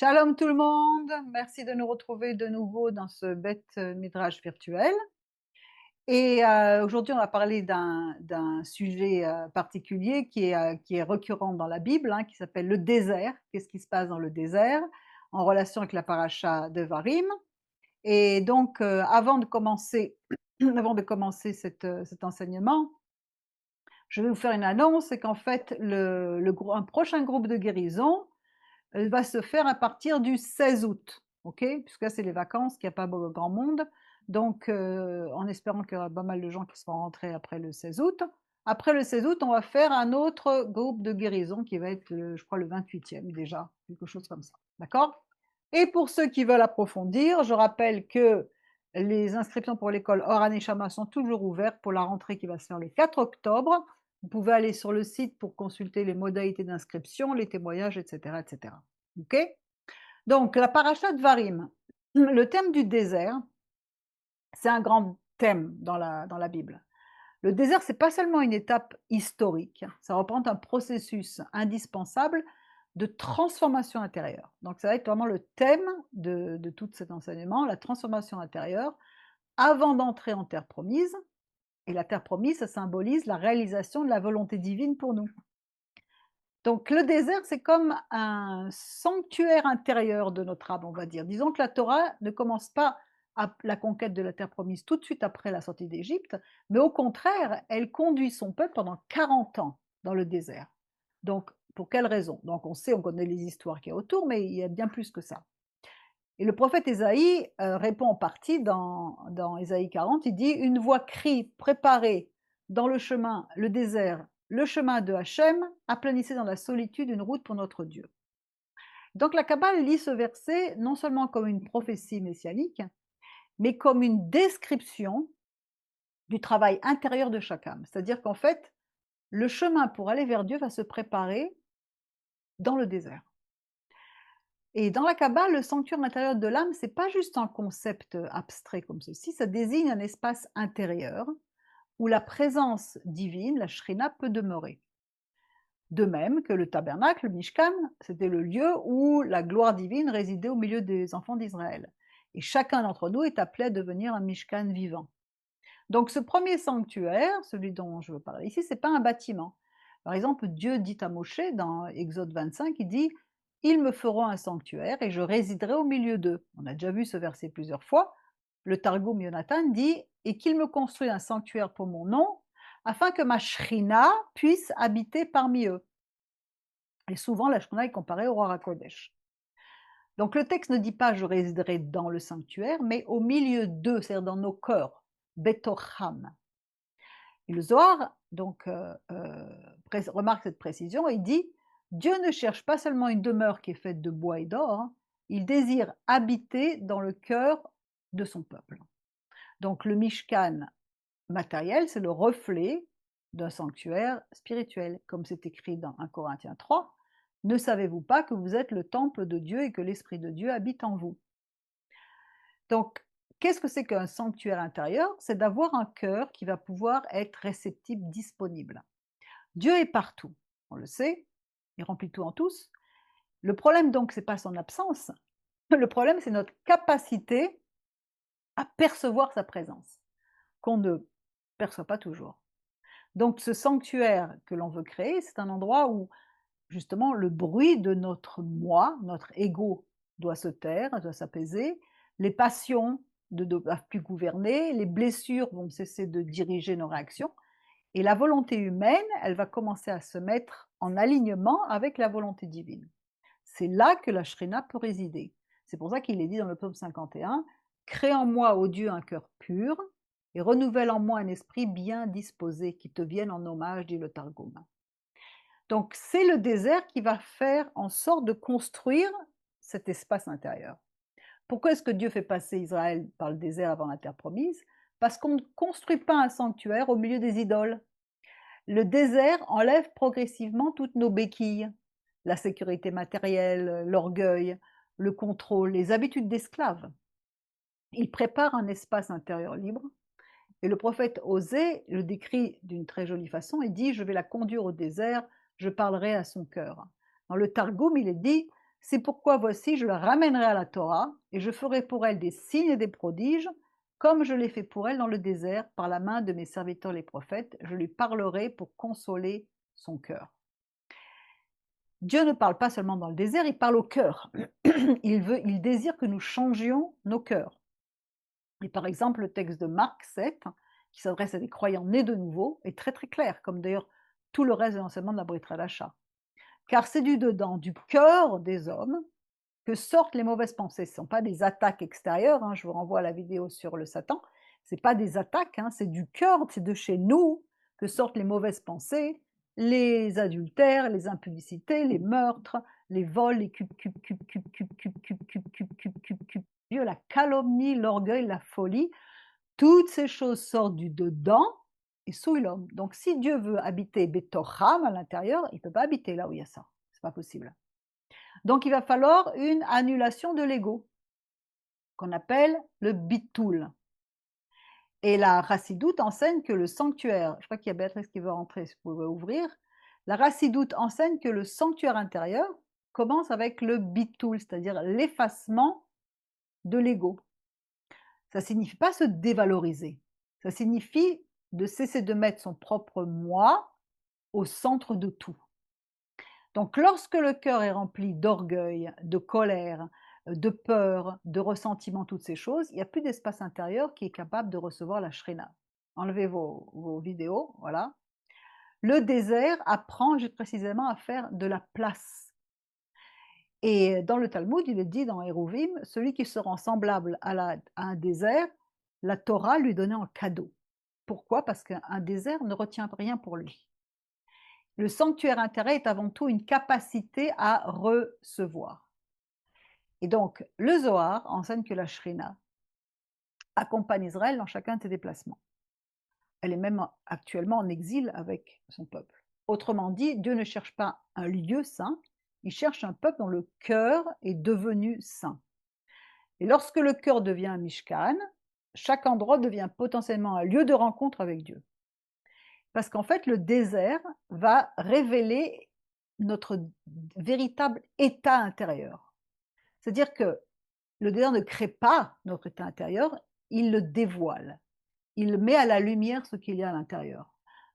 Shalom tout le monde, merci de nous retrouver de nouveau dans ce bête midrash virtuel. Et aujourd'hui, on va parler d'un sujet particulier qui est récurrent dans la Bible, hein, qui s'appelle le désert. Qu'est-ce qui se passe dans le désert en relation avec la paracha de Varim. Et donc, avant de commencer, avant de commencer cet enseignement, je vais vous faire une annonce, c'est qu'en fait, un prochain groupe de guérison elle va se faire à partir du 16 août, OK? Puisque là, c'est les vacances, qu'il y a pas grand monde. Donc, en espérant qu'il y aura pas mal de gens qui seront rentrés après le 16 août. Après le 16 août, on va faire un autre groupe de guérison qui va être je crois le 28e déjà, quelque chose comme ça. D'accord? Et pour ceux qui veulent approfondir, je rappelle que les inscriptions pour l'école Or Neshama sont toujours ouvertes pour la rentrée qui va se faire le 4 octobre. Vous pouvez aller sur le site pour consulter les modalités d'inscription, les témoignages, etc., etc. OK? Donc, la paracha de Varim, le thème du désert, c'est un grand thème dans la Bible. Le désert, c'est pas seulement une étape historique, ça représente un processus indispensable de transformation intérieure. Donc, ça va être vraiment le thème de tout cet enseignement, la transformation intérieure, avant d'entrer en terre promise. Et la terre promise, ça symbolise la réalisation de la volonté divine pour nous. Donc le désert, c'est comme un sanctuaire intérieur de notre âme, on va dire. Disons que la Torah ne commence pas à la conquête de la terre promise tout de suite après la sortie d'Égypte, mais au contraire, elle conduit son peuple pendant 40 ans dans le désert. Donc, pour quelle raison? Donc on sait, on connaît les histoires qu'il y a autour, mais il y a bien plus que ça. Et le prophète Ésaïe répond en partie dans Ésaïe 40, il dit: «Une voix crie, préparez dans le chemin, le désert, le chemin de Hachem, aplanissez dans la solitude une route pour notre Dieu». Donc la Kabbale lit ce verset non seulement comme une prophétie messianique, mais comme une description du travail intérieur de chaque âme. C'est-à-dire qu'en fait, le chemin pour aller vers Dieu va se préparer dans le désert. Et dans la Kabbale, le sanctuaire intérieur de l'âme, c'est pas juste un concept abstrait comme ceci, ça désigne un espace intérieur où la présence divine, la Shrina, peut demeurer. De même que le tabernacle, le Mishkan, c'était le lieu où la gloire divine résidait au milieu des enfants d'Israël. Et chacun d'entre nous est appelé à devenir un Mishkan vivant. Donc ce premier sanctuaire, celui dont je veux parler ici, c'est pas un bâtiment. Par exemple, Dieu dit à Moshe dans Exode 25, il dit: «Ils me feront un sanctuaire et je résiderai au milieu d'eux». On a déjà vu ce verset plusieurs fois. Le Targum Yonatan dit: «Et qu'il me construise un sanctuaire pour mon nom, afin que ma shrina puisse habiter parmi eux». Et souvent, la shrina est comparée au roi HaKodesh. Donc le texte ne dit pas: «Je résiderai dans le sanctuaire», mais au milieu d'eux, c'est-à-dire dans nos cœurs, Betocham. Et le Zohar donc remarque cette précision et dit: «Dieu ne cherche pas seulement une demeure qui est faite de bois et d'or, hein, il désire habiter dans le cœur de son peuple». Donc le Mishkan matériel, c'est le reflet d'un sanctuaire spirituel, comme c'est écrit dans 1 Corinthiens 3: «Ne savez-vous pas que vous êtes le temple de Dieu et que l'Esprit de Dieu habite en vous?» Donc, qu'est-ce que c'est qu'un sanctuaire intérieur? C'est d'avoir un cœur qui va pouvoir être réceptif, disponible. Dieu est partout, on le sait, il remplit tout en tous. Le problème donc, c'est pas son absence, le problème c'est notre capacité à percevoir sa présence, qu'on ne perçoit pas toujours. Donc ce sanctuaire que l'on veut créer, c'est un endroit où justement le bruit de notre moi, notre ego doit se taire, doit s'apaiser, les passions ne doivent plus gouverner, les blessures vont cesser de diriger nos réactions. Et la volonté humaine, elle va commencer à se mettre en alignement avec la volonté divine. C'est là que la Shrina peut résider. C'est pour ça qu'il est dit dans le psaume 51, crée en moi, ô Dieu, un cœur pur et renouvelle en moi un esprit bien disposé qui te vienne en hommage, dit le Targum. Donc c'est le désert qui va faire en sorte de construire cet espace intérieur. Pourquoi est-ce que Dieu fait passer Israël par le désert avant la terre promise? Parce qu'on ne construit pas un sanctuaire au milieu des idoles. Le désert enlève progressivement toutes nos béquilles, la sécurité matérielle, l'orgueil, le contrôle, les habitudes d'esclaves. Il prépare un espace intérieur libre et le prophète Osée le décrit d'une très jolie façon et dit: «Je vais la conduire au désert, je parlerai à son cœur». Dans le Targum, il est dit: C'est pourquoi voici, je la ramènerai à la Torah, et je ferai pour elle des signes et des prodiges, comme je l'ai fait pour elle dans le désert, par la main de mes serviteurs les prophètes. Je lui parlerai pour consoler son cœur. Dieu ne parle pas seulement dans le désert, il parle au cœur. Il désire que nous changions nos cœurs. Et par exemple, le texte de Marc 7, qui s'adresse à des croyants nés de nouveau, est très très clair, comme d'ailleurs tout le reste de l'enseignement de la Brit Hadasha. Car c'est du dedans, du cœur des hommes, que sortent les mauvaises pensées. Ce ne sont pas des attaques extérieures, je vous renvoie à la vidéo sur le Satan, ce n'est pas des attaques, c'est du cœur, c'est de chez nous que sortent les mauvaises pensées, les adultères, les impudicités, les meurtres, les vols, les la calomnie, l'orgueil, la folie. Toutes ces choses sortent du dedans et souillent l'homme. Donc si Dieu veut habiter Betocham à l'intérieur, il ne peut pas habiter là où il y a ça. C'est pas possible. Donc il va falloir une annulation de l'ego, qu'on appelle le bitoul. Et la Chassidoute enseigne que le sanctuaire, je crois qu'il y a Béatrice qui veut rentrer, si vous pouvez ouvrir, la Chassidoute enseigne que le sanctuaire intérieur commence avec le bitoul, c'est-à-dire l'effacement de l'ego. Ça ne signifie pas se dévaloriser, ça signifie de cesser de mettre son propre moi au centre de tout. Donc lorsque le cœur est rempli d'orgueil, de colère, de peur, de ressentiment, toutes ces choses, il n'y a plus d'espace intérieur qui est capable de recevoir la shrina. Enlevez vos vidéos, voilà. Le désert apprend précisément à faire de la place. Et dans le Talmud, il est dit dans Hérouvim, celui qui se rend semblable à un désert, la Torah lui donnait en cadeau. Pourquoi? Parce qu'un désert ne retient rien pour lui. Le sanctuaire intérieur est avant tout une capacité à recevoir. Et donc, le Zohar enseigne que la Shrina accompagne Israël dans chacun de ses déplacements. Elle est même actuellement en exil avec son peuple. Autrement dit, Dieu ne cherche pas un lieu saint, il cherche un peuple dont le cœur est devenu saint. Et lorsque le cœur devient un Mishkan, chaque endroit devient potentiellement un lieu de rencontre avec Dieu. Parce qu'en fait, le désert va révéler notre véritable état intérieur. C'est-à-dire que le désert ne crée pas notre état intérieur, il le dévoile. Il met à la lumière ce qu'il y a à l'intérieur.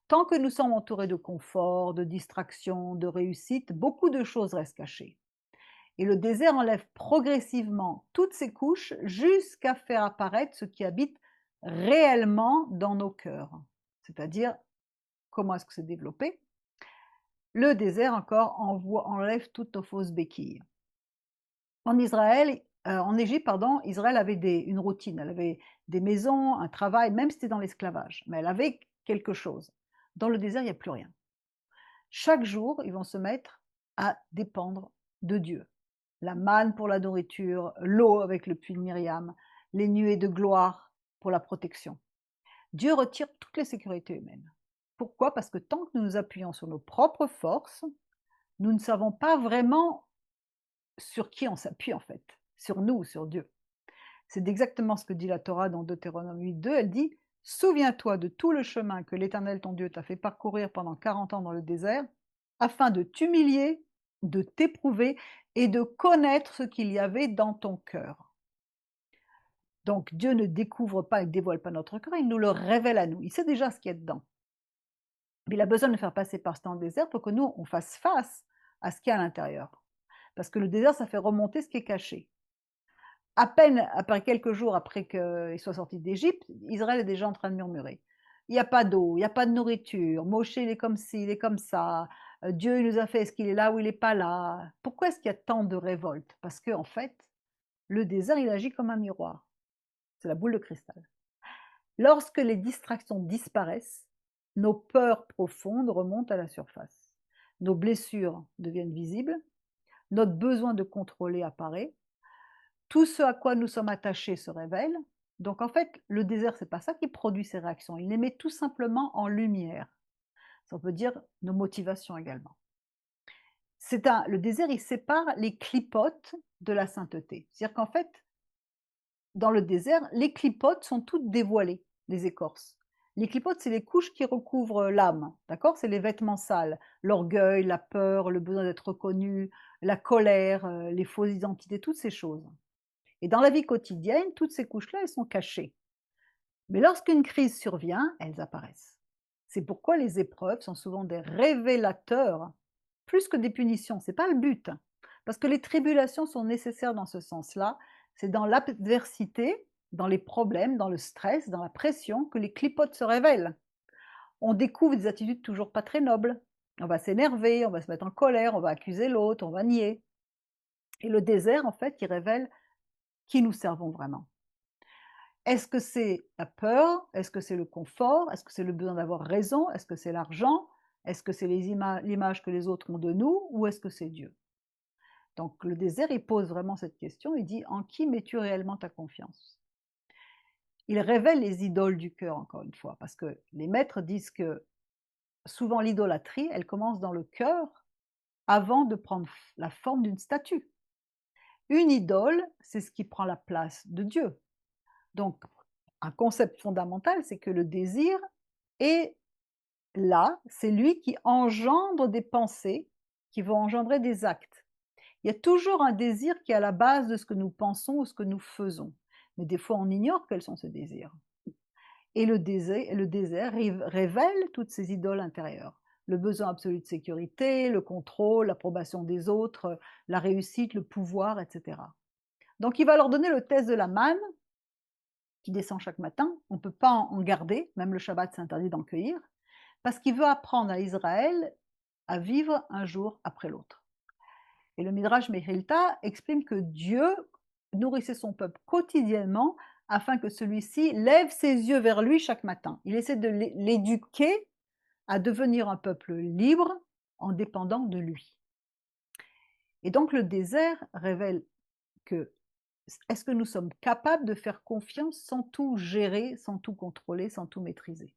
Tant que nous sommes entourés de confort, de distraction, de réussite, beaucoup de choses restent cachées. Et le désert enlève progressivement toutes ces couches jusqu'à faire apparaître ce qui habite réellement dans nos cœurs. C'est-à-dire, comment est-ce que c'est développé? Le désert encore enlève toutes nos fausses béquilles. En Égypte, Israël avait une routine. Elle avait des maisons, un travail, même si c'était dans l'esclavage. Mais elle avait quelque chose. Dans le désert, il n'y a plus rien. Chaque jour, ils vont se mettre à dépendre de Dieu. La manne pour la nourriture, l'eau avec le puits de Myriam, les nuées de gloire pour la protection. Dieu retire toutes les sécurités humaines. Pourquoi? Parce que tant que nous nous appuyons sur nos propres forces, nous ne savons pas vraiment sur qui on s'appuie en fait, sur nous ou sur Dieu. C'est exactement ce que dit la Torah dans Deutéronome 8.2, elle dit « Souviens-toi de tout le chemin que l'Éternel ton Dieu t'a fait parcourir pendant 40 ans dans le désert, afin de t'humilier, de t'éprouver et de connaître ce qu'il y avait dans ton cœur. » Donc Dieu ne découvre pas et ne dévoile pas notre cœur, il nous le révèle à nous, il sait déjà ce qu'il y a dedans. Mais il a besoin de faire passer par ce temps de désert pour que nous, on fasse face à ce qu'il y a à l'intérieur. Parce que le désert, ça fait remonter ce qui est caché. À peine après quelques jours après qu'il soit sorti d'Égypte, Israël est déjà en train de murmurer. Il n'y a pas d'eau, il n'y a pas de nourriture, Moshe il est comme ci, il est comme ça, Dieu il nous a fait, est-ce qu'il est là ou il n'est pas là? Pourquoi est-ce qu'il y a tant de révoltes? Parce qu'en fait, le désert il agit comme un miroir. C'est la boule de cristal. Lorsque les distractions disparaissent, nos peurs profondes remontent à la surface. Nos blessures deviennent visibles, notre besoin de contrôler apparaît, tout ce à quoi nous sommes attachés se révèle. Donc en fait, le désert, c'est pas ça qui produit ces réactions, il les met tout simplement en lumière. Ça peut dire nos motivations également. Le désert, il sépare les clipotes de la sainteté. C'est-à-dire qu'en fait, dans le désert, les clipotes sont toutes dévoilées, les écorces. Les clipotes, c'est les couches qui recouvrent l'âme, d'accord? C'est les vêtements sales, l'orgueil, la peur, le besoin d'être reconnu, la colère, les fausses identités, toutes ces choses. Et dans la vie quotidienne, toutes ces couches-là, elles sont cachées. Mais lorsqu'une crise survient, elles apparaissent. C'est pourquoi les épreuves sont souvent des révélateurs plus que des punitions. C'est pas le but, hein. Parce que les tribulations sont nécessaires dans ce sens-là. C'est dans l'adversité, dans les problèmes, dans le stress, dans la pression que les clipotes se révèlent. On découvre des attitudes toujours pas très nobles. On va s'énerver, on va se mettre en colère, on va accuser l'autre, on va nier. Et le désert, en fait, il révèle qui nous servons vraiment. Est-ce que c'est la peur? Est-ce que c'est le confort? Est-ce que c'est le besoin d'avoir raison? Est-ce que c'est l'argent? Est-ce que c'est l'image que les autres ont de nous? Ou est-ce que c'est Dieu? Donc le désert, il pose vraiment cette question, il dit: «En qui mets-tu réellement ta confiance?» Il révèle les idoles du cœur, encore une fois, parce que les maîtres disent que souvent l'idolâtrie, elle commence dans le cœur avant de prendre la forme d'une statue. Une idole, c'est ce qui prend la place de Dieu. Donc un concept fondamental, c'est que le désir est là, c'est lui qui engendre des pensées qui vont engendrer des actes. Il y a toujours un désir qui est à la base de ce que nous pensons ou ce que nous faisons. Mais des fois, on ignore quels sont ces désirs. Et le désert révèle toutes ces idoles intérieures. Le besoin absolu de sécurité, le contrôle, l'approbation des autres, la réussite, le pouvoir, etc. Donc il va leur donner le test de la manne qui descend chaque matin. On ne peut pas en garder, même le Shabbat s'interdit d'en cueillir, parce qu'il veut apprendre à Israël à vivre un jour après l'autre. Et le Midrash Mechilta exprime que Dieu nourrissait son peuple quotidiennement afin que celui-ci lève ses yeux vers lui chaque matin. Il essaie de l'éduquer à devenir un peuple libre en dépendant de lui. Et donc le désert révèle que est-ce que nous sommes capables de faire confiance sans tout gérer, sans tout contrôler, sans tout maîtriser?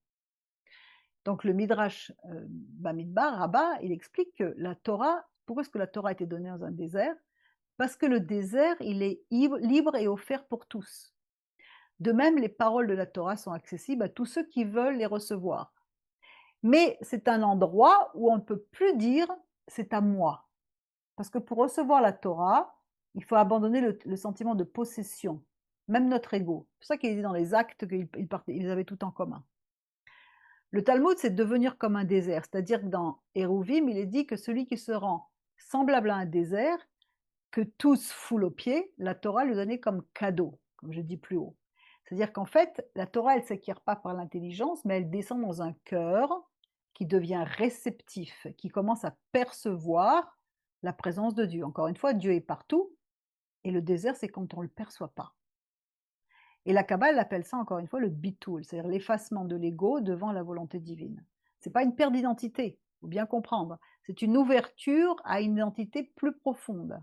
Donc le Midrash Bamidbar, Rabbah, il explique que la Torah, pourquoi est-ce que la Torah a été donnée dans un désert? Parce que le désert, il est libre et offert pour tous. De même, les paroles de la Torah sont accessibles à tous ceux qui veulent les recevoir. Mais c'est un endroit où on ne peut plus dire c'est à moi. Parce que pour recevoir la Torah, il faut abandonner le sentiment de possession, même notre ego. C'est pour ça qu'il est dit dans les actes qu'ils avaient tout en commun. Le Talmud, c'est de devenir comme un désert, c'est-à-dire que dans Hérouvim, il est dit que celui qui se rend semblable à un désert, que tous foulent aux pieds, la Torah lui donnait comme cadeau, comme je dis plus haut. C'est-à-dire qu'en fait, la Torah, elle ne s'acquiert pas par l'intelligence, mais elle descend dans un cœur qui devient réceptif, qui commence à percevoir la présence de Dieu. Encore une fois, Dieu est partout, et le désert, c'est quand on ne le perçoit pas. Et la Kabbale appelle ça encore une fois le bitoul, c'est-à-dire l'effacement de l'ego devant la volonté divine. C'est pas une perte d'identité, il faut bien comprendre. C'est une ouverture à une identité plus profonde,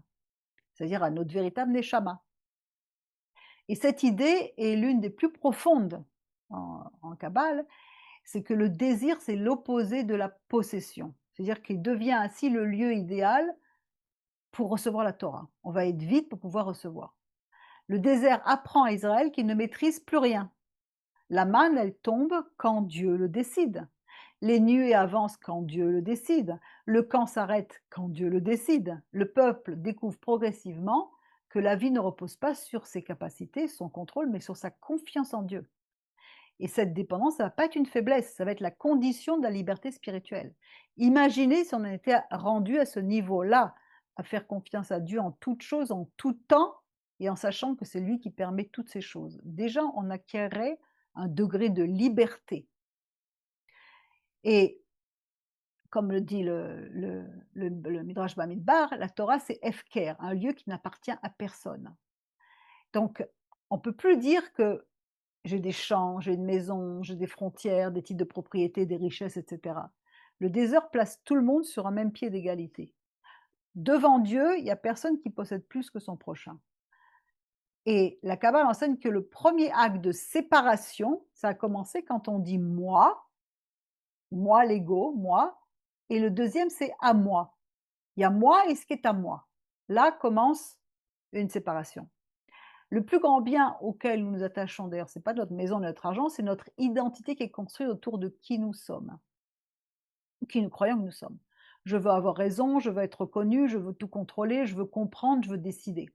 c'est-à-dire à notre véritable neshama. Et cette idée est l'une des plus profondes en Kabbale, c'est que le désir, c'est l'opposé de la possession. C'est-à-dire qu'il devient ainsi le lieu idéal pour recevoir la Torah. On va être vite pour pouvoir recevoir. Le désert apprend à Israël qu'il ne maîtrise plus rien. La manne, elle tombe quand Dieu le décide. Les nuées avancent quand Dieu le décide. Le camp s'arrête quand Dieu le décide. Le peuple découvre progressivement que la vie ne repose pas sur ses capacités, son contrôle, mais sur sa confiance en Dieu. Et cette dépendance, ça ne va pas être une faiblesse, ça va être la condition de la liberté spirituelle. Imaginez si on en était rendu à ce niveau-là, à faire confiance à Dieu en toutes choses, en tout temps, et en sachant que c'est lui qui permet toutes ces choses. Déjà, on acquérait un degré de liberté. Et comme le dit le Midrash Bamidbar, la Torah, c'est Hefker, un lieu qui n'appartient à personne. Donc, on ne peut plus dire que j'ai des champs, j'ai une maison, j'ai des frontières, des titres de propriété, des richesses, etc. Le désert place tout le monde sur un même pied d'égalité. Devant Dieu, il n'y a personne qui possède plus que son prochain. Et la Kabbale enseigne que le premier acte de séparation, ça a commencé quand on dit moi l'ego, moi, et le deuxième c'est à moi. Il y a moi et ce qui est à moi. Là commence une séparation. Le plus grand bien auquel nous nous attachons, d'ailleurs, c'est pas notre maison, notre argent, c'est notre identité qui est construite autour de qui nous sommes, qui nous croyons que nous sommes. Je veux avoir raison, je veux être reconnu, je veux tout contrôler, je veux comprendre, je veux décider.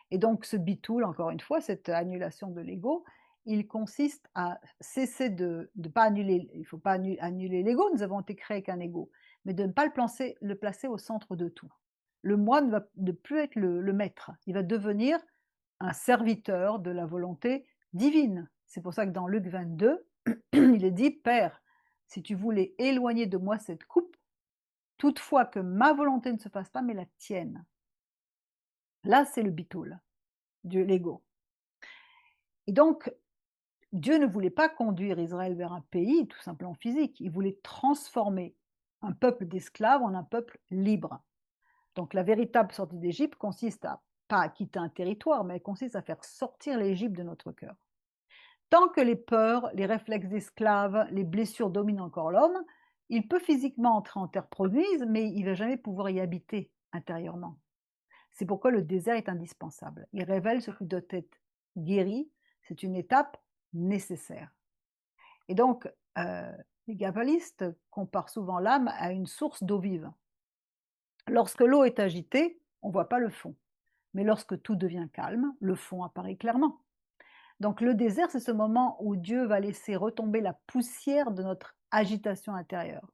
Et donc ce bitoul, encore une fois, cette annulation de l'ego, il consiste à cesser de pas annuler, il ne faut pas annuler l'ego, nous avons été créés avec un ego, mais de ne pas le placer au centre de tout. Le moi ne va ne plus être le maître, il va devenir un serviteur de la volonté divine. C'est pour ça que dans Luc 22, il est dit: «Père, si tu voulais éloigner de moi cette coupe, toutefois que ma volonté ne se fasse pas, mais la tienne». Là, c'est le bitoul, de l'ego. Et donc, Dieu ne voulait pas conduire Israël vers un pays tout simplement physique, il voulait transformer un peuple d'esclaves en un peuple libre. Donc la véritable sortie d'Égypte consiste à pas à quitter un territoire, mais elle consiste à faire sortir l'Égypte de notre cœur. Tant que les peurs, les réflexes d'esclaves, les blessures dominent encore l'homme, il peut physiquement entrer en terre promise, mais il ne va jamais pouvoir y habiter intérieurement. C'est pourquoi le désert est indispensable. Il révèle ce qui doit être guéri, c'est une étape nécessaire. Et donc, les kabbalistes comparent souvent l'âme à une source d'eau vive. Lorsque l'eau est agitée, on ne voit pas le fond. Mais lorsque tout devient calme, le fond apparaît clairement. Donc le désert, c'est ce moment où Dieu va laisser retomber la poussière de notre agitation intérieure.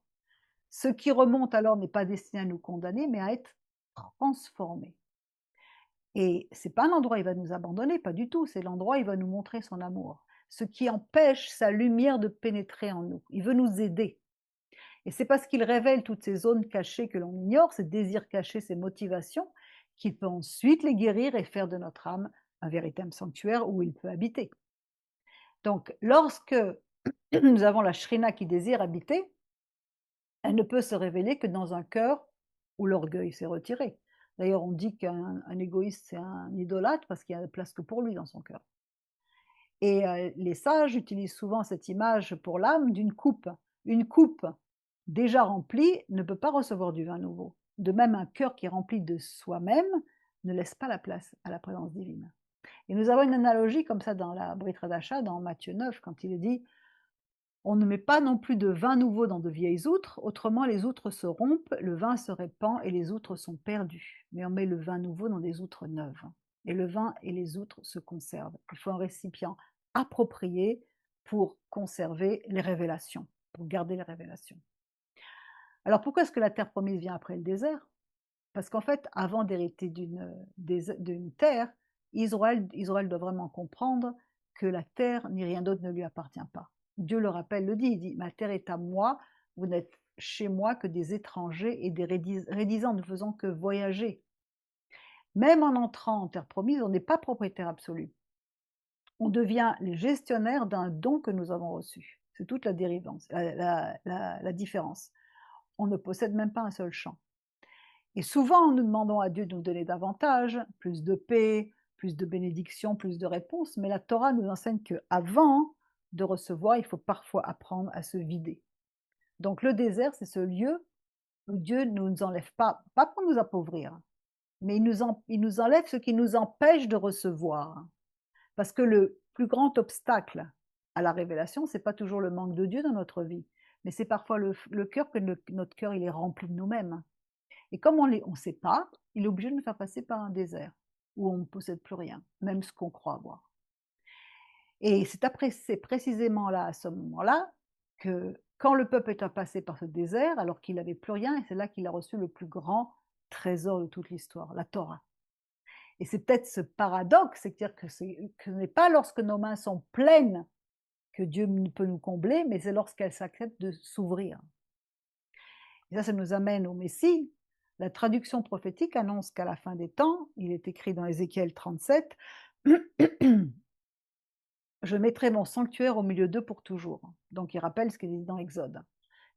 Ce qui remonte alors n'est pas destiné à nous condamner, mais à être transformé. Et c'est pas un endroit où il va nous abandonner, pas du tout, c'est l'endroit où il va nous montrer son amour. Ce qui empêche sa lumière de pénétrer en nous. Il veut nous aider. Et c'est parce qu'il révèle toutes ces zones cachées que l'on ignore, ces désirs cachés, ces motivations, qu'il peut ensuite les guérir et faire de notre âme un véritable sanctuaire où il peut habiter. Donc, lorsque nous avons la Shrina qui désire habiter, elle ne peut se révéler que dans un cœur où l'orgueil s'est retiré. D'ailleurs, on dit qu'un égoïste, c'est un idolâtre parce qu'il n'y a de place que pour lui dans son cœur. Et les sages utilisent souvent cette image pour l'âme d'une coupe. Une coupe déjà remplie ne peut pas recevoir du vin nouveau. De même, un cœur qui est rempli de soi-même ne laisse pas la place à la présence divine. Et nous avons une analogie comme ça dans la Brit Hadasha, dans Matthieu 9, quand il est dit: «On ne met pas non plus de vin nouveau dans de vieilles outres, autrement les outres se rompent, le vin se répand et les outres sont perdues. Mais on met le vin nouveau dans des outres neuves. Et le vin et les outres se conservent». Il faut un récipient approprié pour conserver les révélations, pour garder les révélations. Alors pourquoi est-ce que la terre promise vient après le désert? Parce qu'en fait, avant d'hériter d'une terre, Israël doit vraiment comprendre que la terre ni rien d'autre ne lui appartient pas. Dieu le rappelle, le dit, il dit: «Ma terre est à moi, vous n'êtes chez moi que des étrangers et des rédisants, ne faisant que voyager». Même en entrant en terre promise, on n'est pas propriétaire absolu. On devient les gestionnaires d'un don que nous avons reçu. C'est toute la dérivance, la différence. On ne possède même pas un seul champ. Et souvent, nous demandons à Dieu de nous donner davantage, plus de paix, plus de bénédictions, plus de réponses, mais la Torah nous enseigne qu'avant de recevoir, il faut parfois apprendre à se vider. Donc le désert, c'est ce lieu où Dieu ne nous enlève pas pour nous appauvrir, mais il nous enlève ce qui nous empêche de recevoir. Parce que le plus grand obstacle à la révélation, c'est pas toujours le manque de Dieu dans notre vie, mais c'est parfois le cœur, que notre cœur il est rempli de nous-mêmes. Et comme on ne sait pas, il est obligé de nous faire passer par un désert où on ne possède plus rien, même ce qu'on croit avoir. Et c'est précisément là, à ce moment-là, que quand le peuple est passé par ce désert, alors qu'il n'avait plus rien, et c'est là qu'il a reçu le plus grand trésor de toute l'histoire, la Torah. Et c'est peut-être ce paradoxe, c'est-à-dire que ce n'est pas lorsque nos mains sont pleines que Dieu peut nous combler, mais c'est lorsqu'elles s'acceptent de s'ouvrir. Et ça nous amène au Messie. La traduction prophétique annonce qu'à la fin des temps, il est écrit dans Ézéchiel 37, je mettrai mon sanctuaire au milieu d'eux pour toujours. Donc il rappelle ce qu'il dit dans Exode.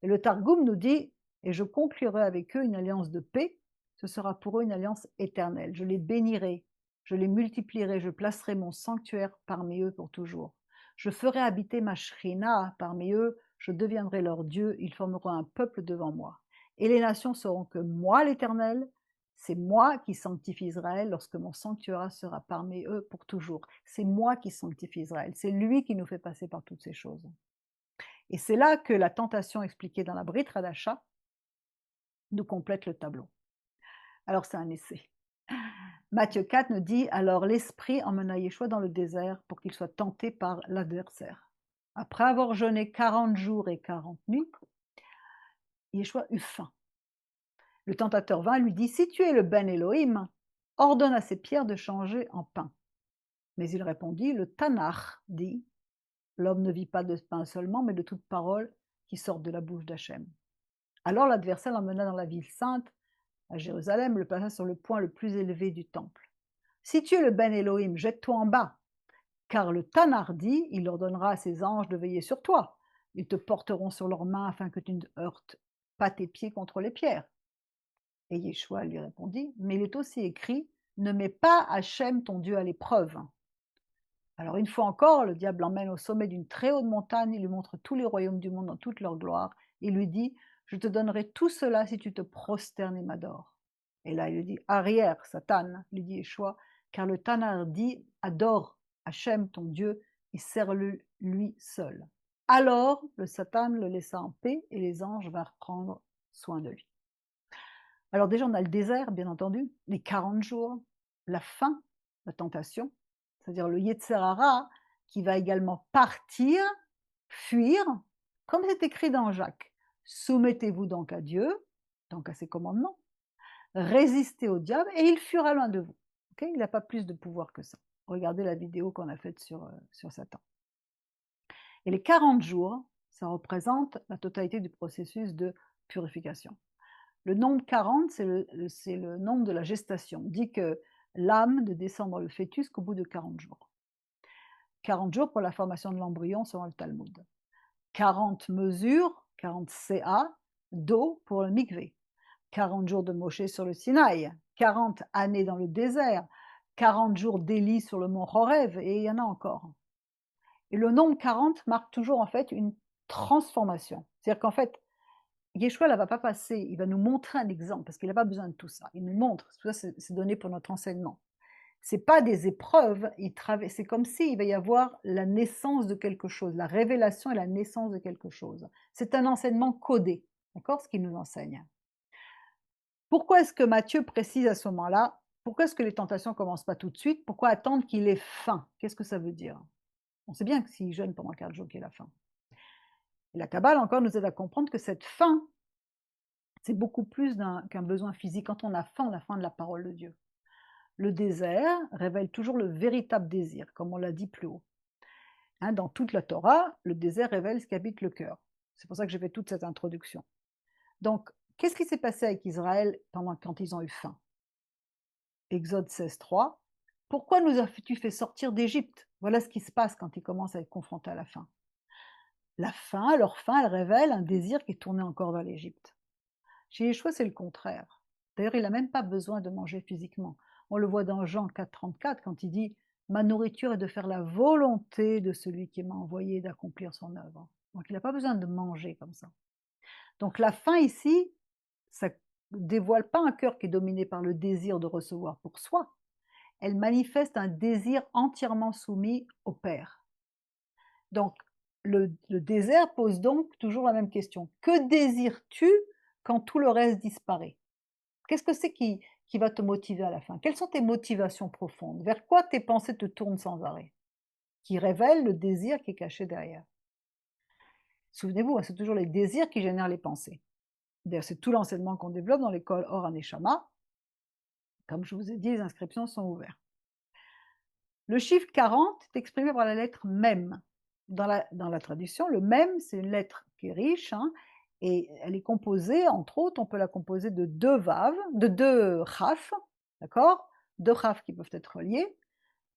Et le Targum nous dit, et je conclurai avec eux une alliance de paix, ce sera pour eux une alliance éternelle. Je les bénirai, je les multiplierai, je placerai mon sanctuaire parmi eux pour toujours. Je ferai habiter ma shrina parmi eux, je deviendrai leur Dieu, ils formeront un peuple devant moi. Et les nations sauront que moi, l'Éternel, c'est moi qui sanctifie Israël lorsque mon sanctuaire sera parmi eux pour toujours. C'est moi qui sanctifie Israël. C'est lui qui nous fait passer par toutes ces choses. Et c'est là que la tentation expliquée dans la Brit Hadasha nous complète le tableau. Alors c'est un essai. Matthieu 4 nous dit: «Alors l'Esprit emmena Yeshua dans le désert pour qu'il soit tenté par l'adversaire. Après avoir jeûné 40 jours et 40 nuits, Yeshua eut faim. Le tentateur vint et lui dit: Si tu es le Ben Elohim, ordonne à ces pierres de changer en pain. Mais il répondit: Le Tanakh dit: L'homme ne vit pas de pain seulement, mais de toute parole qui sort de la bouche d'Hachem. Alors l'adversaire l'emmena dans la ville sainte, à Jérusalem, le plaça sur le point le plus élevé du temple. Si tu es le Ben Elohim, jette-toi en bas, car le Tanakh dit: Il ordonnera à ses anges de veiller sur toi. Ils te porteront sur leurs mains afin que tu ne heurtes pas tes pieds contre les pierres. Et Yeshua lui répondit: Mais il est aussi écrit: Ne mets pas Hachem ton Dieu à l'épreuve. Alors une fois encore, le diable l'emmène au sommet d'une très haute montagne, il lui montre tous les royaumes du monde dans toute leur gloire, et lui dit: Je te donnerai tout cela si tu te prosternes et m'adores. Et là, il lui dit: Arrière, Satan, lui dit Yeshua, car le Tanakh dit: Adore Hachem ton Dieu et sers-le lui seul. Alors le Satan le laissa en paix et les anges vinrent prendre soin de lui. Alors déjà, on a le désert, bien entendu, les 40 jours, la faim, la tentation, c'est-à-dire le Yetzer Hara qui va également partir, fuir, comme c'est écrit dans Jacques. Soumettez-vous donc à Dieu, donc à ses commandements, résistez au diable et il fuira loin de vous. Okay, il n'a pas plus de pouvoir que ça. Regardez la vidéo qu'on a faite sur Satan. Et les 40 jours, ça représente la totalité du processus de purification. Le nombre 40, c'est le nombre de la gestation. On dit que l'âme ne descend dans le fœtus qu'au bout de 40 jours. 40 jours pour la formation de l'embryon selon le Talmud. 40 mesures, 40 CA d'eau pour le mikvé. 40 jours de Moshe sur le Sinaï. 40 années dans le désert. 40 jours d'Élie sur le mont Horeb, et il y en a encore. Et le nombre 40 marque toujours en fait une transformation. C'est-à-dire qu'en fait, Yeshua ne va pas passer, il va nous montrer un exemple, parce qu'il n'a pas besoin de tout ça. Il nous montre, tout ça c'est donné pour notre enseignement. Ce n'est pas des épreuves, c'est comme s'il va y avoir la naissance de quelque chose, la révélation et la naissance de quelque chose. C'est un enseignement codé, d'accord, ce qu'il nous enseigne. Pourquoi est-ce que Matthieu précise à ce moment-là, pourquoi est-ce que les tentations ne commencent pas tout de suite? Pourquoi attendre qu'il ait faim? Qu'est-ce que ça veut dire? On sait bien que s'il jeûne pendant 4 jours, qu'il a faim. Et la Kabbale encore nous aide à comprendre que cette faim, c'est beaucoup plus qu'un besoin physique. Quand on a faim de la parole de Dieu. Le désert révèle toujours le véritable désir, comme on l'a dit plus haut. Hein, dans toute la Torah, le désert révèle ce qu'habite le cœur. C'est pour ça que j'ai fait toute cette introduction. Donc, qu'est-ce qui s'est passé avec Israël quand ils ont eu faim? Exode 16.3. Pourquoi nous as-tu fait sortir d'Égypte? Voilà ce qui se passe quand ils commencent à être confrontés à la faim. Leur faim, elle révèle un désir qui est tourné encore vers l'Égypte. Chez Yeshua, c'est le contraire. D'ailleurs, il n'a même pas besoin de manger physiquement. On le voit dans Jean 4.34 quand il dit « Ma nourriture est de faire la volonté de celui qui m'a envoyé et d'accomplir son œuvre. » Donc, il n'a pas besoin de manger comme ça. Donc, la faim ici, ça ne dévoile pas un cœur qui est dominé par le désir de recevoir pour soi. Elle manifeste un désir entièrement soumis au Père. Donc, le désert pose donc toujours la même question. Que désires-tu quand tout le reste disparaît? Qu'est-ce que c'est qui va te motiver à la fin? Quelles sont tes motivations profondes? Vers quoi tes pensées te tournent sans arrêt? Qui révèlent le désir qui est caché derrière. Souvenez-vous, hein, c'est toujours les désirs qui génèrent les pensées. D'ailleurs, c'est tout l'enseignement qu'on développe dans l'école Or Haneshama. Comme je vous ai dit, les inscriptions sont ouvertes. Le chiffre 40 est exprimé par la lettre Mem. Dans la traduction, le Mem, c'est une lettre qui est riche, hein, et elle est composée, entre autres, on peut la composer de deux vav, de deux chaf, d'accord? Deux chaf qui peuvent être reliés,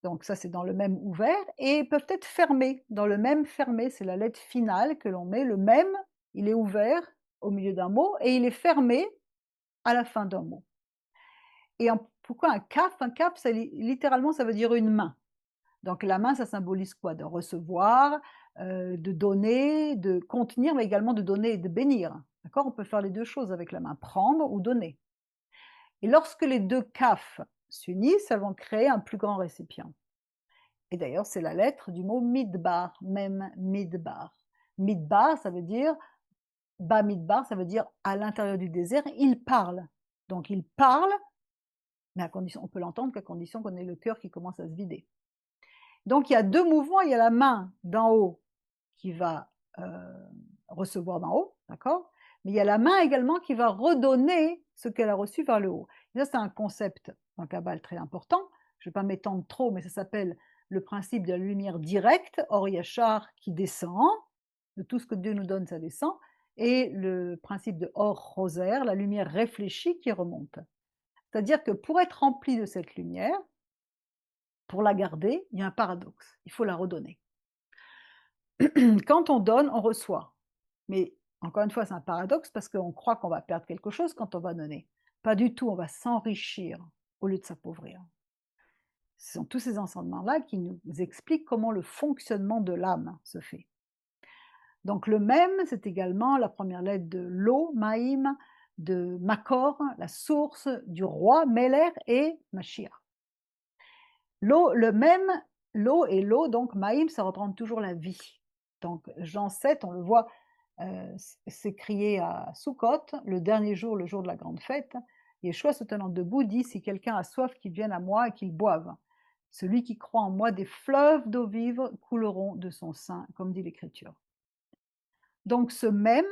donc ça c'est dans le Mem ouvert, et peuvent être fermés. Dans le Mem fermé, c'est la lettre finale que l'on met. Le Mem, il est ouvert au milieu d'un mot, et il est fermé à la fin d'un mot. Et pourquoi un kaf? Un kaf, littéralement, ça veut dire une main. Donc la main, ça symbolise quoi? De recevoir, de donner, de contenir, mais également de donner et de bénir. D'accord? On peut faire les deux choses avec la main, prendre ou donner. Et lorsque les deux kaf s'unissent, elles vont créer un plus grand récipient. Et d'ailleurs, c'est la lettre du mot midbar, même midbar. Midbar, ça veut dire Bamidbar, ça veut dire à l'intérieur du désert, il parle. Donc il parle, mais à condition on peut l'entendre qu'à condition qu'on ait le cœur qui commence à se vider. Donc il y a 2 mouvements, il y a la main d'en haut qui va, heu, recevoir d'en haut, d'accord? Mais il y a la main également qui va redonner ce qu'elle a reçu vers le haut. Et ça, c'est un concept en Kabbale très important. Je ne vais pas m'étendre trop, mais ça s'appelle le principe de la lumière directe, Or Yachar, qui descend. De tout ce que Dieu nous donne, ça descend. Et le principe de Or Roser, la lumière réfléchie qui remonte. C'est-à-dire que pour être rempli de cette lumière, pour la garder, il y a un paradoxe. Il faut la redonner. Quand on donne, on reçoit. Mais encore une fois, c'est un paradoxe parce qu'on croit qu'on va perdre quelque chose quand on va donner. Pas du tout, on va s'enrichir au lieu de s'appauvrir. Ce sont tous ces enseignements-là qui nous expliquent comment le fonctionnement de l'âme se fait. Donc le même, c'est également la première lettre de l'eau, Maïm, de Makor, la source du roi, Meler et Mashiach. L'eau, le même, l'eau et l'eau, donc Maïm, ça représente toujours la vie. Donc Jean 7, on le voit s'écrier à Sukkot, le dernier jour, le jour de la grande fête. Yeshua se tenant debout dit, si quelqu'un a soif, qu'il vienne à moi et qu'il boive. Celui qui croit en moi, des fleuves d'eau vive couleront de son sein, comme dit l'Écriture. Donc ce même,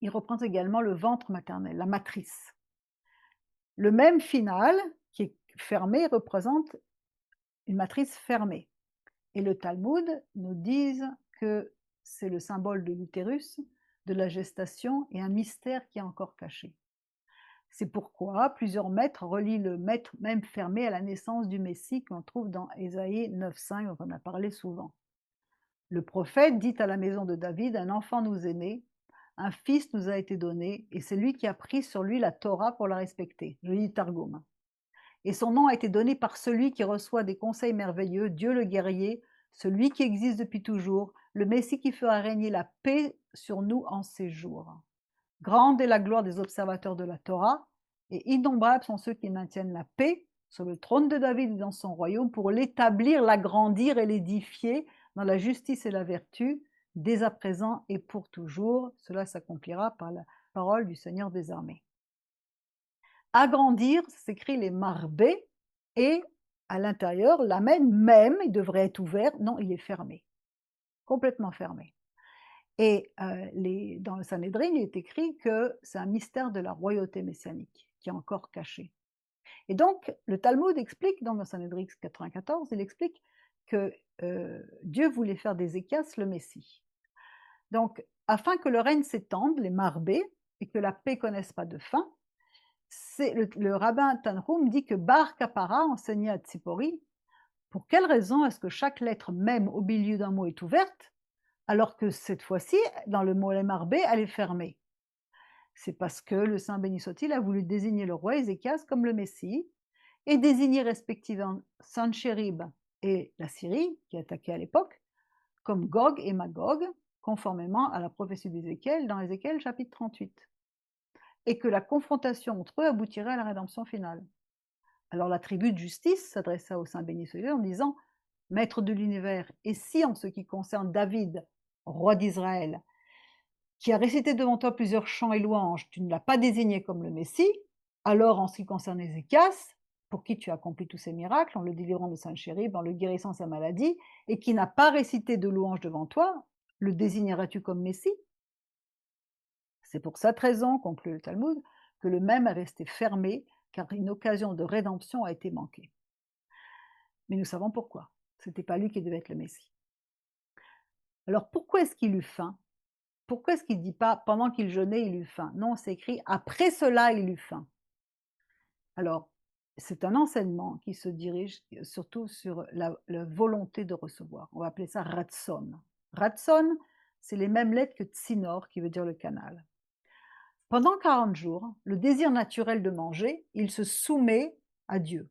il représente également le ventre maternel, la matrice. Le même final, qui est fermé, représente une matrice fermée. Et le Talmud nous dit que c'est le symbole de l'utérus, de la gestation et un mystère qui est encore caché. C'est pourquoi plusieurs maîtres relient le maître même fermé à la naissance du Messie qu'on trouve dans Ésaïe 9,5, dont on a parlé souvent. Le prophète dit à la maison de David, un enfant nous est né, un fils nous a été donné, et c'est lui qui a pris sur lui la Torah pour la respecter. Je lis Targum. Et son nom a été donné par celui qui reçoit des conseils merveilleux, Dieu le guerrier, celui qui existe depuis toujours, le Messie qui fera régner la paix sur nous en ces jours. Grande est la gloire des observateurs de la Torah, et innombrables sont ceux qui maintiennent la paix sur le trône de David et dans son royaume pour l'établir, l'agrandir et l'édifier dans la justice et la vertu, dès à présent et pour toujours. Cela s'accomplira par la parole du Seigneur des armées. Agrandir, ça s'écrit les marbés, et à l'intérieur, l'amen même, il devrait être ouvert, non, il est fermé, complètement fermé. Et dans le Sanhédrin, il est écrit que c'est un mystère de la royauté messianique qui est encore caché. Et donc, le Talmud explique, dans le Sanhédrin 94, il explique que Dieu voulait faire des Échias le Messie. Donc, afin que le règne s'étende, les marbés, et que la paix connaisse pas de fin, le rabbin Tanhum dit que Bar Kapara enseignait à Tzipori, pour quelle raison est-ce que chaque lettre même au milieu d'un mot est ouverte, alors que cette fois-ci, dans le mot les marbés, elle est fermée? C'est parce que le saint béni soit-il a voulu désigner le roi Ézéchias comme le Messie, et désigner respectivement Sanchérib et la Syrie, qui attaquait à l'époque, comme Gog et Magog, conformément à la prophétie d'Ézéchiel dans Ézéchiel chapitre 38. Et que la confrontation entre eux aboutirait à la rédemption finale. Alors la tribu de justice s'adressa au saint béni soit-il en disant, Maître de l'univers, et si en ce qui concerne David, roi d'Israël, qui a récité devant toi plusieurs chants et louanges, tu ne l'as pas désigné comme le Messie, alors en ce qui concerne Ézéchias, pour qui tu as accompli tous ces miracles, en le délivrant de Saint-Chérib, en le guérissant de sa maladie, et qui n'a pas récité de louanges devant toi, le désigneras-tu comme Messie? C'est pour cette raison, conclut le Talmud, que le même est resté fermé, car une occasion de rédemption a été manquée. Mais nous savons pourquoi. Ce n'était pas lui qui devait être le Messie. Alors pourquoi est-ce qu'il eut faim? Pourquoi est-ce qu'il ne dit pas pendant qu'il jeûnait, il eut faim? Non, c'est écrit après cela, il eut faim. Alors, c'est un enseignement qui se dirige surtout sur la volonté de recevoir. On va appeler ça ratson. Ratson, c'est les mêmes lettres que tsinor, qui veut dire le canal. Pendant 40 jours, le désir naturel de manger, il se soumet à Dieu.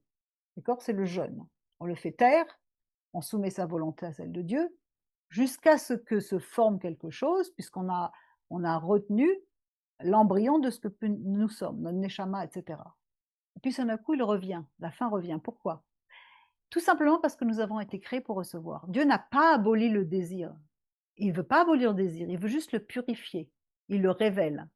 D'accord? C'est le jeûne. On le fait taire, on soumet sa volonté à celle de Dieu, jusqu'à ce que se forme quelque chose, puisqu'on a retenu l'embryon de ce que nous sommes, notre neshama, etc. Et puis, d'un coup, il revient, la faim revient. Pourquoi? Tout simplement parce que nous avons été créés pour recevoir. Dieu n'a pas aboli le désir. Il ne veut pas abolir le désir, il veut juste le purifier. il le révèle.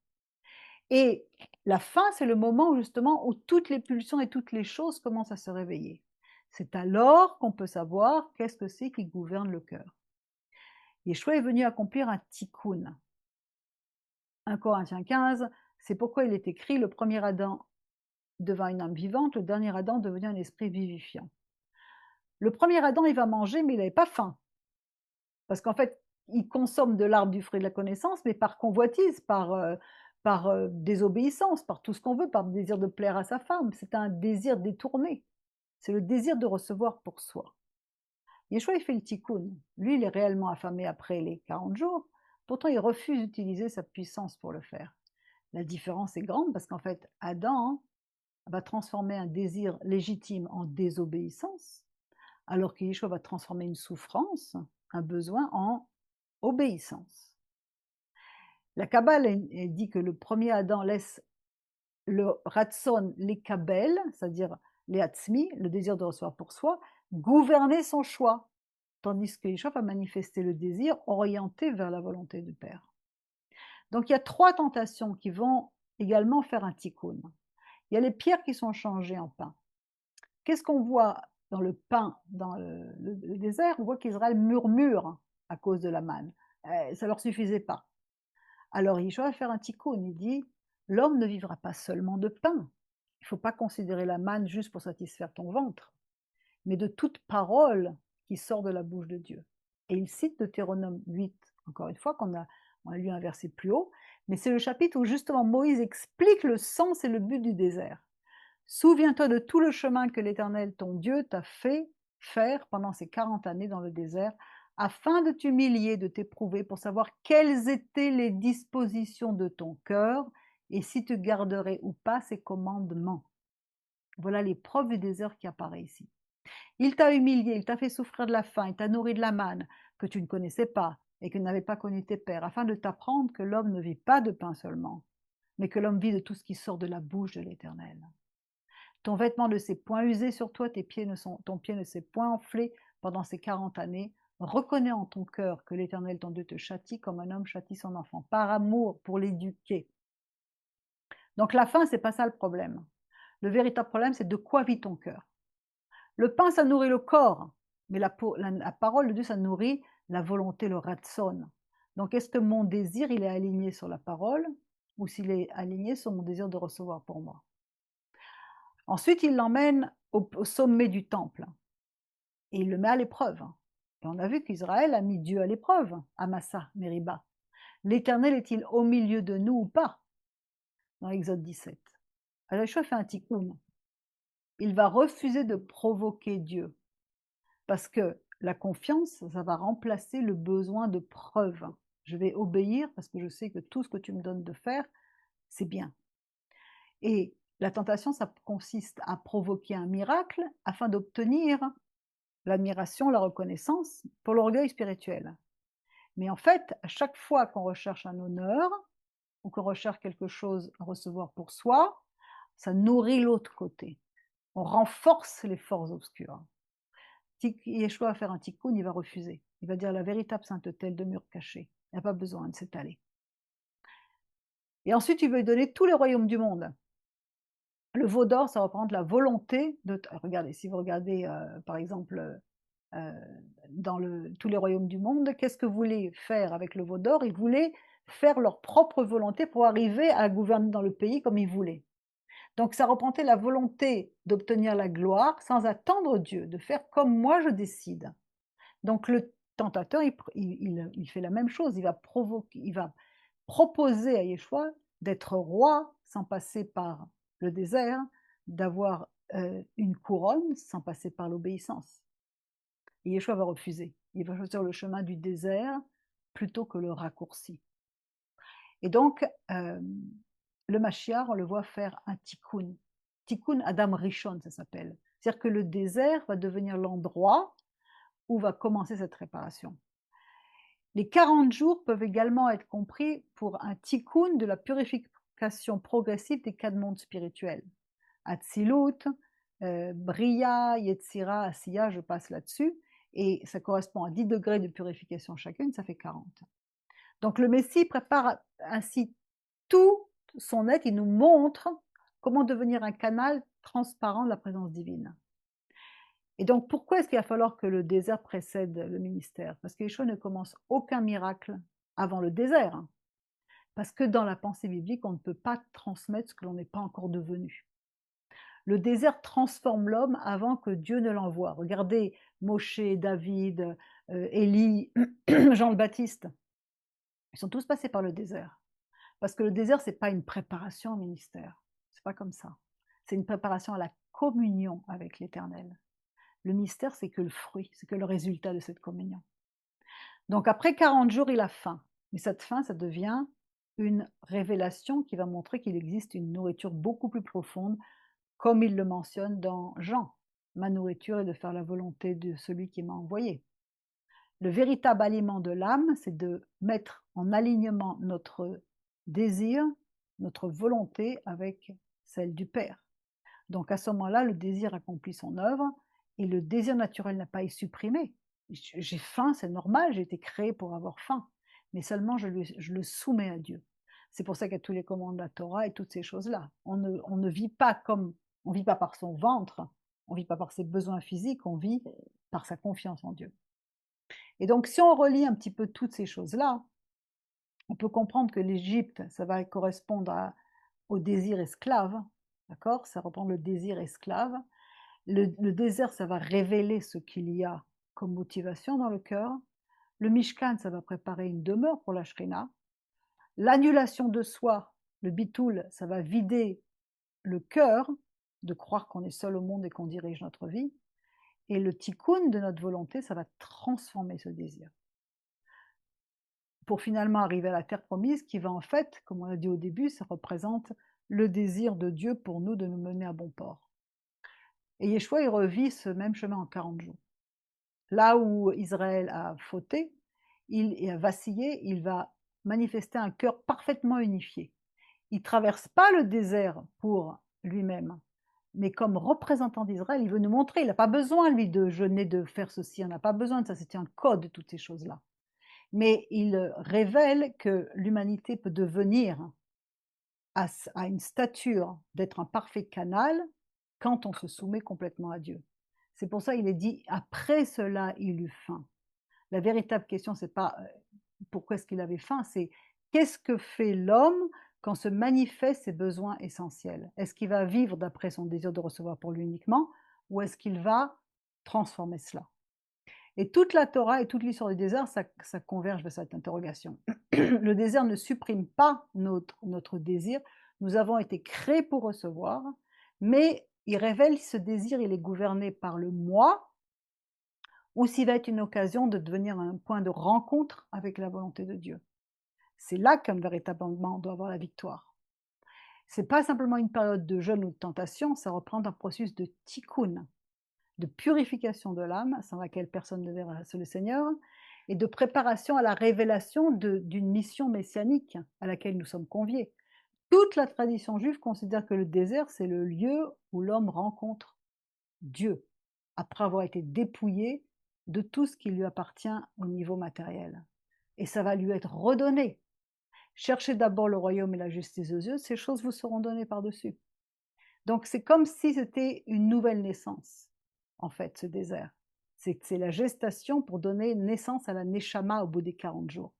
Et la fin, c'est le moment où justement où toutes les pulsions et toutes les choses commencent à se réveiller. C'est alors qu'on peut savoir qu'est-ce que c'est qui gouverne le cœur. Yeshua est venu accomplir un tikkun. 1 Corinthiens 15, c'est pourquoi il est écrit: le premier Adam devint une âme vivante, le dernier Adam devenu un esprit vivifiant. Le premier Adam, il va manger, mais il n'avait pas faim. Parce qu'en fait, il consomme de l'arbre du fruit de la connaissance, mais par convoitise, par désobéissance, par tout ce qu'on veut, par désir de plaire à sa femme. C'est un désir détourné. C'est le désir de recevoir pour soi. Yeshua, il fait le tikkun. Lui, il est réellement affamé après les 40 jours. Pourtant, il refuse d'utiliser sa puissance pour le faire. La différence est grande parce qu'en fait, Adam va transformer un désir légitime en désobéissance, alors que Yeshua va transformer une souffrance, un besoin, en obéissance. La Kabbale elle dit que le premier Adam laisse le ratson lekabel, c'est-à-dire les hatzmi, le désir de recevoir pour soi, gouverner son choix, tandis que Yeshua va manifester le désir orienté vers la volonté du Père. Donc il y a 3 tentations qui vont également faire un tikkun. Il y a les pierres qui sont changées en pain. Qu'est-ce qu'on voit dans le pain, dans le désert? On voit qu'Israël murmure à cause de la manne. Ça ne leur suffisait pas. Alors Yeshua va faire un tikkun, il dit: l'homme ne vivra pas seulement de pain. Il ne faut pas considérer la manne juste pour satisfaire ton ventre, mais de toute parole qui sort de la bouche de Dieu. Et il cite Deutéronome 8, encore une fois, on a lu un verset plus haut, mais c'est le chapitre où justement Moïse explique le sens et le but du désert. Souviens-toi de tout le chemin que l'Éternel, ton Dieu, t'a fait faire pendant ces 40 années dans le désert, afin de t'humilier, de t'éprouver, pour savoir quelles étaient les dispositions de ton cœur, et si tu garderais ou pas ses commandements. Voilà l'épreuve du désert qui apparaît ici. Il t'a humilié, il t'a fait souffrir de la faim, il t'a nourri de la manne, que tu ne connaissais pas, et que n'avaient pas connu tes pères, afin de t'apprendre que l'homme ne vit pas de pain seulement, mais que l'homme vit de tout ce qui sort de la bouche de l'Éternel. Ton vêtement ne s'est point usé sur toi, ton pied ne s'est point enflé pendant ces 40 années. Reconnais en ton cœur que l'Éternel, ton Dieu, te châtie comme un homme châtie son enfant, par amour, pour l'éduquer. Donc la faim, c'est pas ça le problème. Le véritable problème, c'est de quoi vit ton cœur. Le pain, ça nourrit le corps, mais la parole de Dieu, ça nourrit la volonté, le ratson. Donc est-ce que mon désir, il est aligné sur la parole, ou s'il est aligné sur mon désir de recevoir pour moi? Ensuite, il l'emmène au sommet du temple et il le met à l'épreuve. Et on a vu qu'Israël a mis Dieu à l'épreuve, à Massa, Mériba. L'Éternel est-il au milieu de nous ou pas? Dans Exode 17. Alors Yeshua fait un tikkun. Il va refuser de provoquer Dieu parce que la confiance, ça va remplacer le besoin de preuve. Je vais obéir parce que je sais que tout ce que tu me donnes de faire, c'est bien. Et la tentation, ça consiste à provoquer un miracle afin d'obtenir l'admiration, la reconnaissance pour l'orgueil spirituel. Mais en fait, à chaque fois qu'on recherche un honneur ou qu'on recherche quelque chose à recevoir pour soi, ça nourrit l'autre côté. On renforce les forces obscures. Si Yeshua va faire un tikkun, il va refuser. Il va dire la véritable sainteté, elle demeure cachée. Il n'y a pas besoin de s'étaler. Et ensuite, il veut lui donner tous les royaumes du monde. Le veau d'or, ça représente la volonté de... Regardez, si vous regardez, par exemple, dans tous les royaumes du monde, qu'est-ce que voulaient faire avec le veau d'or? Ils voulaient faire leur propre volonté pour arriver à gouverner dans le pays comme ils voulaient. Donc ça représentait la volonté d'obtenir la gloire sans attendre Dieu, de faire comme moi je décide. Donc le tentateur, il fait la même chose, il va proposer à Yeshua d'être roi sans passer par le désert, d'avoir une couronne sans passer par l'obéissance. Et Yeshua va refuser. Il va choisir le chemin du désert plutôt que le raccourci. Et donc, le Mashiach, on le voit faire un tikkun. Tikkun Adam Rishon, ça s'appelle. C'est-à-dire que le désert va devenir l'endroit où va commencer cette réparation. Les 40 jours peuvent également être compris pour un tikkun de la purification progressive des 4 mondes spirituels. Atzilut, Bria, Yetzira, Asiya, je passe là-dessus, et ça correspond à 10 degrés de purification chacune, ça fait 40. Donc le Messie prépare ainsi tout son être, il nous montre comment devenir un canal transparent de la présence divine. Et donc pourquoi est-ce qu'il va falloir que le désert précède le ministère? Parce que Yeshua ne commence aucun miracle avant le désert, hein. Parce que dans la pensée biblique, on ne peut pas transmettre ce que l'on n'est pas encore devenu. Le désert transforme l'homme avant que Dieu ne l'envoie. Regardez Moshe, David, Élie, Jean le Baptiste. Ils sont tous passés par le désert. Parce que le désert, c'est pas une préparation au ministère. C'est pas comme ça. C'est une préparation à la communion avec l'Éternel. Le mystère, c'est que le fruit, c'est que le résultat de cette communion. Donc après 40 jours, il a faim. Mais cette faim, ça devient une révélation qui va montrer qu'il existe une nourriture beaucoup plus profonde, comme il le mentionne dans Jean. Ma nourriture est de faire la volonté de celui qui m'a envoyé. Le véritable aliment de l'âme, c'est de mettre en alignement notre désir, notre volonté avec celle du Père. Donc à ce moment-là, le désir accomplit son œuvre et le désir naturel n'a pas à être supprimé. J'ai faim, c'est normal, j'ai été créé pour avoir faim, mais seulement je le soumets à Dieu. C'est pour ça qu'il y a tous les commandements de la Torah et toutes ces choses-là. On ne vit pas comme, on vit pas par son ventre, on vit pas par ses besoins physiques, on vit par sa confiance en Dieu. Et donc si on relie un petit peu toutes ces choses-là, on peut comprendre que l'Égypte, ça va correspondre au désir esclave, d'accord? Ça reprend le désir esclave. Le désert, ça va révéler ce qu'il y a comme motivation dans le cœur. Le Mishkan, ça va préparer une demeure pour la Shrina. L'annulation de soi, le bitoul, ça va vider le cœur de croire qu'on est seul au monde et qu'on dirige notre vie. Et le tikkun de notre volonté, ça va transformer ce désir. Pour finalement arriver à la terre promise qui va en fait, comme on l'a dit au début, ça représente le désir de Dieu pour nous de nous mener à bon port. Et Yeshua, il revit ce même chemin en 40 jours. Là où Israël a fauté, il a vacillé, il va manifester un cœur parfaitement unifié. Il ne traverse pas le désert pour lui-même, mais comme représentant d'Israël, il veut nous montrer, il n'a pas besoin, lui, de jeûner, de faire ceci, on n'a pas besoin de ça, c'est un code, toutes ces choses-là. Mais il révèle que l'humanité peut devenir à une stature d'être un parfait canal quand on se soumet complètement à Dieu. C'est pour ça qu'il est dit, après cela, il eut faim. La véritable question, c'est pas pourquoi est-ce qu'il avait faim, c'est qu'est-ce que fait l'homme quand se manifestent ses besoins essentiels? Est-ce qu'il va vivre d'après son désir de recevoir pour lui uniquement, ou est-ce qu'il va transformer cela? Et toute la Torah et toute l'histoire du désert, ça converge vers cette interrogation. Le désert ne supprime pas notre désir. Nous avons été créés pour recevoir, mais il révèle ce désir, il est gouverné par le moi, ou s'il va être une occasion de devenir un point de rencontre avec la volonté de Dieu. C'est là qu'un véritablement on doit avoir la victoire. C'est pas simplement une période de jeûne ou de tentation, ça reprend un processus de tikkun, de purification de l'âme, sans laquelle personne ne verra le Seigneur, et de préparation à la révélation d'une mission messianique à laquelle nous sommes conviés. Toute la tradition juive considère que le désert, c'est le lieu où l'homme rencontre Dieu, après avoir été dépouillé de tout ce qui lui appartient au niveau matériel. Et ça va lui être redonné. Cherchez d'abord le royaume et la justice de Dieu, ces choses vous seront données par-dessus. Donc c'est comme si c'était une nouvelle naissance, en fait, ce désert. C'est la gestation pour donner naissance à la Neshama au bout des 40 jours.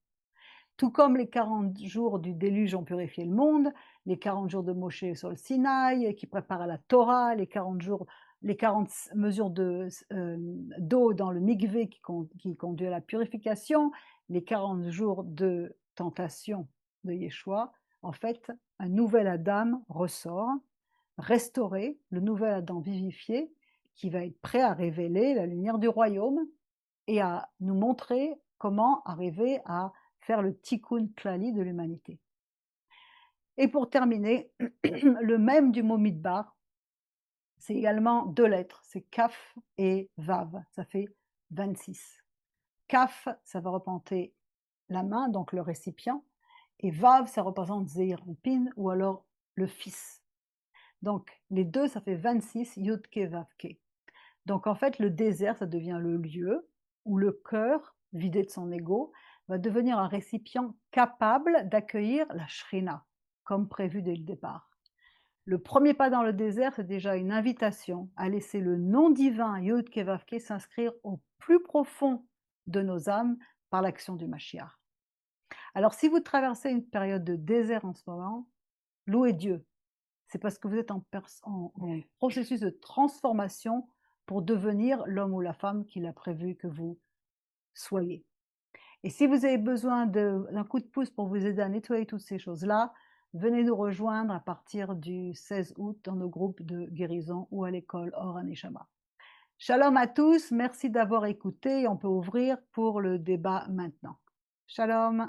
Tout comme les 40 jours du déluge ont purifié le monde, les 40 jours de Moshe sur le Sinaï, qui prépare à la Torah, les 40 mesures d'eau dans le mikvé qui conduit à la purification, les 40 jours de tentation de Yeshua, en fait, un nouvel Adam ressort, restauré, le nouvel Adam vivifié, qui va être prêt à révéler la lumière du royaume et à nous montrer comment arriver à faire le tikkun klali de l'humanité. Et pour terminer, le même du mot midbar, c'est également 2 lettres, c'est kaf et vav, ça fait 26. Kaf, ça va représenter la main, donc le récipient, et vav, ça représente Zeir Pin ou alors le fils. Donc les deux, ça fait 26, Yudke Vavke. Donc en fait, le désert, ça devient le lieu où le cœur, vidé de son ego, va devenir un récipient capable d'accueillir la Shrina, comme prévu dès le départ. Le premier pas dans le désert, c'est déjà une invitation à laisser le nom divin Yud Kevavke s'inscrire au plus profond de nos âmes par l'action du Mashiach. Alors, si vous traversez une période de désert en ce moment, louez Dieu. C'est parce que vous êtes en processus de transformation pour devenir l'homme ou la femme qu'il a prévu que vous soyez. Et si vous avez besoin d'un coup de pouce pour vous aider à nettoyer toutes ces choses-là, venez nous rejoindre à partir du 16 août dans nos groupes de guérison ou à l'école Or Aneshama. Shalom à tous, merci d'avoir écouté. On peut ouvrir pour le débat maintenant. Shalom.